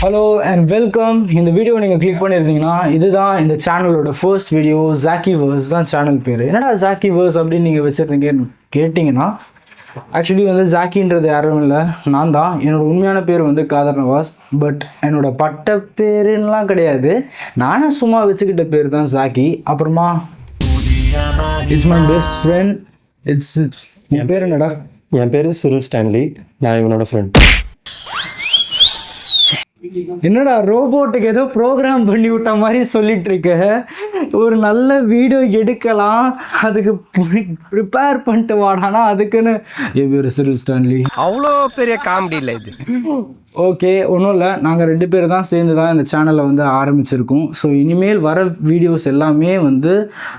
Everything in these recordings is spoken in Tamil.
Hello and welcome. இந்த வீடியோ நீங்கள் கிளிக் பண்ணியிருந்தீங்கன்னா இதுதான் இந்த சேனலோட ஃபர்ஸ்ட் வீடியோ. ஜாக்கிவர்ஸ் தான் சேனல் பேர். என்னடா ஜாக்கிவர்ஸ் அப்படின்னு நீங்கள் வச்சுருந்தீங்கன்னு கேட்டிங்கன்னா, ஆக்சுவலி வந்து ஜாக்கின்றது யாரும் இல்லை, நான் தான். என்னோடய உண்மையான பேர் வந்து காதர் நவாஸ். பட் என்னோடய பட்ட பேருலாம் கிடையாது, நானும் சும்மா வச்சுக்கிட்ட பேர் தான் ஜாக்கி. அப்புறமா இட்ஸ் மை பெஸ்ட் ஃப்ரெண்ட். என் பேர் என்னடா? என் பேர் சிரில் ஸ்டான்லி. நான் இவனோட ஃப்ரெண்ட். என்னடா ரோபோட்டுக்கு ஏதோ ப்ரோக்ராம் பண்ணி விட்ட மாதிரி சொல்லிட்டு இருக்க. ஒரு நல்ல வீடியோ எடுக்கலாம், அதுக்கு ப்ரிப்பேர் பண்ணிட்டு வாடானா அதுக்குன்னு என் பேர் சிரில் ஸ்டான்லி. அவ்வளோ பெரிய காமெடி இல்லை இது. ஓகே, ஒன்றும் இல்லை, நாங்கள் 2 பேர் தான் சேர்ந்து தான் இந்த சேனலை வந்து ஆரம்பிச்சிருக்கோம். ஸோ இனிமேல் வர வீடியோஸ் எல்லாமே வந்து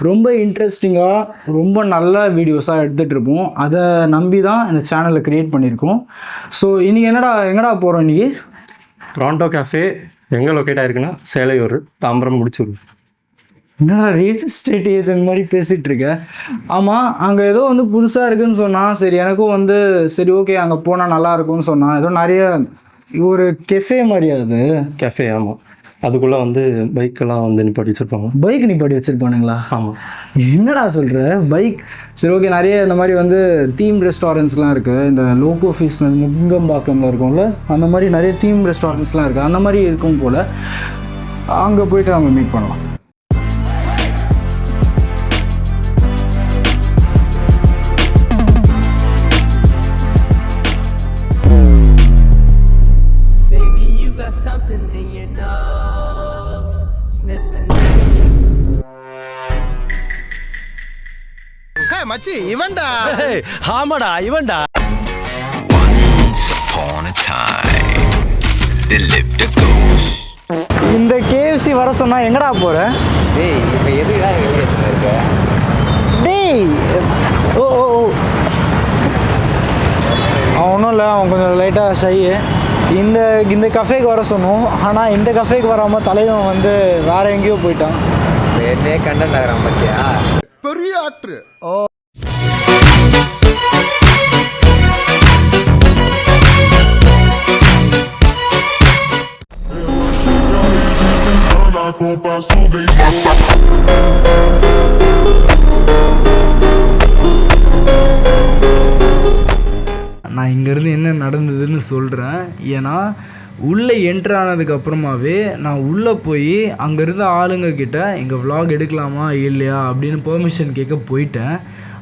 ரொம்ப இன்ட்ரெஸ்டிங்காக, ரொம்ப நல்ல வீடியோஸாக எடுத்துகிட்டு இருப்போம். அதை நம்பி தான் இந்த சேனலை க்ரியேட் பண்ணியிருக்கோம். ஸோ இன்றைக்கி எங்கடா போகிறோம்? இன்றைக்கி ட்ராண்டோ கேஃபே எங்கே லொக்கேட் ஆகிருக்குன்னா சேலையூர், தாம்பரம், முடிச்சூர். என்னடா ரியல் எஸ்டேட் ஏஜென்ட் மாதிரி பேசிகிட்டு இருக்க? ஆமாம், அங்கே ஏதோ வந்து புதுசாக இருக்குதுன்னு சொன்னால், சரி எனக்கும் வந்து சரி ஓகே அங்கே போனால் நல்லா இருக்கும்னு சொன்னால், ஏதோ நிறைய ஒரு கெஃபே மாதிரி. அது கேஃபே, ஆமாம். அதுக்குள்ளே வந்து பைக்கெல்லாம் வந்து நிப்பாட்டி வச்சுருப்பாங்க. பைக் நிப்பாட்டி வச்சுருப்பானுங்களா? ஆமாம். என்னடா சொல்கிற? பைக் சரி ஓகே. நிறைய இந்த மாதிரி வந்து தீம் ரெஸ்டாரண்ட்ஸ்லாம் இருக்குது. இந்த லோகோ ஃபீஸ் முங்கம்பாக்கம்ல இருக்கும்ல, அந்த மாதிரி நிறைய தீம் ரெஸ்டாரண்ட்ஸ்லாம் இருக்குது. அந்த மாதிரி இருக்கும் போல். அங்கே போய்ட்டு நம்ம மீட் பண்ணலாம். மச்சி இவன்டா. ஆமாடா இவன்டா. இந்த KFC வர சொன்னா எங்கடா போற? டேய் இப்போ எதுக்குடா வெளியே இருக்க? டேய் ஓ அவன் ஒன்றும் இல்லை, அவன் கொஞ்சம் லைட்டாக ஷை. இந்த கஃபேக்கு வர சொன்னோம், ஆனால் இந்த கஃபேக்கு வராமல் தலைவன் வந்து வேற எங்கேயோ போயிட்டான். என்னே கண்டென்ட் ஆகிறான் பத்தியா? பெரிய ஆக்டர். ஓ நான் இங்கேருந்து என்ன நடந்ததுன்னு சொல்கிறேன். ஏன்னா உள்ளே என்ட்ரு ஆனதுக்கப்புறமாவே நான் உள்ளே போய் அங்கேருந்து ஆளுங்கக்கிட்ட இங்கே விலாக் எடுக்கலாமா இல்லையா அப்படின்னு பெர்மிஷன் கேட்க போயிட்டேன்.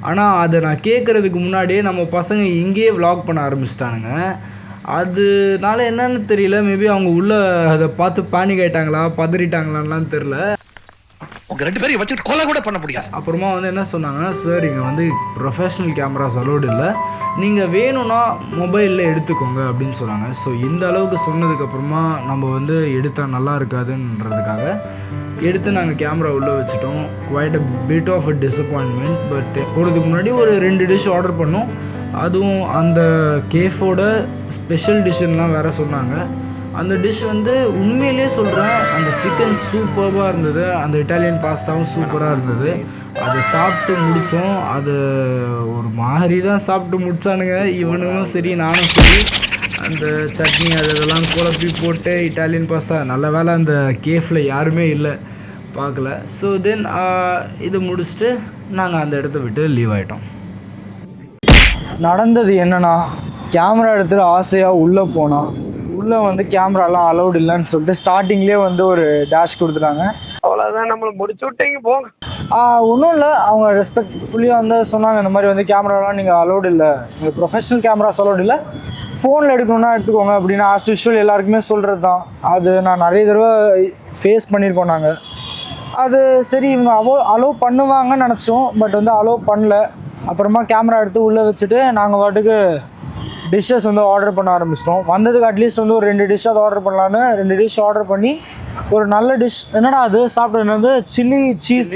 ஆனால் அதை நான் கேட்குறதுக்கு முன்னாடியே நம்ம பசங்க இங்கேயே விலாக் பண்ண ஆரம்பிச்சிட்டானுங்க. அதனால என்னன்னு தெரியல, மேபி அவங்க உள்ளே அதை பார்த்து பேனிக் ஆகிட்டாங்களா, பதறிட்டாங்களான்லாம் தெரில. உங்க 2 பேரையும் வச்சுட்டு கொலை கூட பண்ண முடியாது. அப்புறமா வந்து என்ன சொன்னாங்கன்னா, சார் இங்கே வந்து ப்ரொஃபஷ்னல் கேமராஸ் அலோடு இல்லை, நீங்கள் வேணும்னா மொபைலில் எடுத்துக்கோங்க அப்படின்னு சொன்னாங்க. ஸோ இந்த அளவுக்கு சொன்னதுக்கப்புறமா நம்ம வந்து எடுத்தால் நல்லா இருக்காதுன்றதுக்காக எடுத்து நாங்கள் கேமரா உள்ளே வச்சுட்டோம். Quite a bit of a disappointment. But போகிறதுக்கு முன்னாடி ஒரு 2 டிஷ் ஆர்டர் பண்ணோம். அதுவும் அந்த கேஃபோட ஸ்பெஷல் டிஷ்ஷுலாம் வேறு சொன்னாங்க. அந்த டிஷ் வந்து உண்மையிலே சொல்கிறேன், அந்த சிக்கன் சூப்பராக இருந்தது, அந்த இட்டாலியன் பாஸ்தாவும் சூப்பராக இருந்தது. அதை சாப்பிட்டு முடித்தோம். அது ஒரு மாதிரி தான் சாப்பிட்டு முடித்தானுங்க இவனுங்களும் சரி நானும் சரி. அந்த சட்னி அதெல்லாம் குழப்பி போட்டு இட்டாலியன் பாஸ்தா, நல்ல வேலை அந்த கேஃபில் யாருமே இல்லை, பார்க்கல. ஸோ தென் இது முடிச்சுட்டு நாங்கள் அந்த இடத்த விட்டு லீவ் ஆகிட்டோம். நடந்தது என்னன்னா, கேமரா எடுத்துகிட்டு ஆசையாக உள்ளே போனோம். உள்ளே வந்து கேமராலாம் அலௌட் இல்லைன்னு சொல்லிட்டு ஸ்டார்டிங்லேயே வந்து ஒரு டேஷ் கொடுத்துட்டாங்க. அவ்வளோதான், நம்மளை முடிச்சு விட்டீங்க போங்க. ஒன்றும் இல்லை, அவங்க ரெஸ்பெக்ட்ஃபுல்லியாக வந்து சொன்னாங்க, இந்த மாதிரி வந்து கேமராலாம் நீங்கள் அலௌட் இல்லை, நீங்கள் ப்ரொஃபஷ்னல் கேமராஸ் அலௌட் இல்லை, ஃபோனில் எடுக்கணுன்னா எடுத்துக்கோங்க அப்படின்னு ஆஸ் யூஷுவல் எல்லாருக்குமே சொல்கிறது தான். அது நான் நிறைய தடவை ஃபேஸ் பண்ணியிருக்கோம் நாங்கள். அது சரி இவங்க அலோவ் பண்ணுவாங்கன்னு நினச்சோம், பட் வந்து அலோவ் பண்ணல. அப்புறமா கேமரா எடுத்து உள்ளே வச்சுட்டு நாங்கள் பாட்டுக்கு டிஷ்ஷஸ் வந்து ஆர்டர் பண்ண ஆரம்பிச்சிட்டோம். வந்ததுக்கு அட்லீஸ்ட் வந்து ஒரு 2 டிஷ்ஷாவது ஆர்டர் பண்ணலான்னு 2 டிஷ் ஆர்டர் பண்ணி ஒரு நல்ல டிஷ். என்னடா அது சாப்பிட்டது வந்து chilli cheese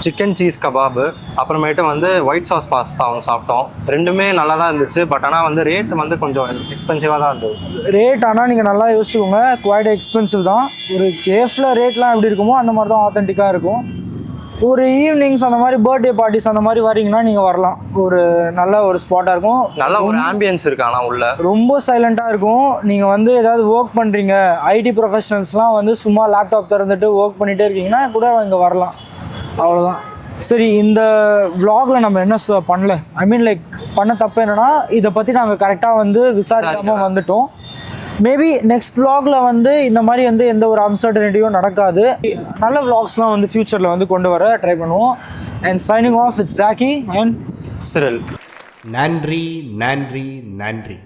chicken cheese kebab, அப்புறமேட்டு வந்து ஒயிட் சாஸ் பாஸ்தா அவங்க சாப்பிட்டோம். 2மே நல்லா தான் இருந்துச்சு. பட் ஆனால் வந்து ரேட் வந்து கொஞ்சம் எக்ஸ்பென்சிவாக தான் இருந்தது. ரேட் ஆனால் நீங்கள் நல்லா யோசிச்சுக்கோங்க, குவைட் எக்ஸ்பென்சிவ் தான். ஒரு கேஃபில் ரேட்லாம் எப்படி இருக்குமோ அந்த மாதிரி தான் ஆத்தென்டிக்காக இருக்கும். ஒரு ஈவினிங்ஸ் அந்த மாதிரி பர்த்டே பார்ட்டிஸ் அந்த மாதிரி வரீங்கன்னா நீங்கள் வரலாம். ஒரு நல்ல ஒரு ஸ்பாட்டாக இருக்கும். நல்ல ஒரு ஆம்பியன்ஸ் இருக்கு ஆனால் உள்ள ரொம்ப சைலண்ட்டாக இருக்கும். நீங்கள் வந்து ஏதாவது ஒர்க் பண்ணுறீங்க, ஐடி ப்ரொஃபஷனல்ஸ்லாம் வந்து சும்மா லேப்டாப் திறந்துட்டு ஒர்க் பண்ணிகிட்டே இருக்கீங்கன்னா கூட இங்கே வரலாம். அவ்வளோதான். சரி, இந்த vlogல நம்ம என்ன பண்ணல, ஐ மீன் லைக் பண்ண தப்பு என்னன்னா இதை பற்றி நாங்கள் கரெக்டாக வந்து விசாரிக்காமல் வந்துட்டோம். மேபி நெக்ஸ்ட் vlogல வந்து இந்த மாதிரி வந்து எந்த ஒரு அன்சர்டனிட்டியும் நடக்காது. நல்ல vlogsலாம் வந்து ஃப்யூச்சரில் வந்து கொண்டு வர ட்ரை பண்ணுவோம். And signing off, it's Jackie and Cyril. நன்றி நன்றி நன்றி.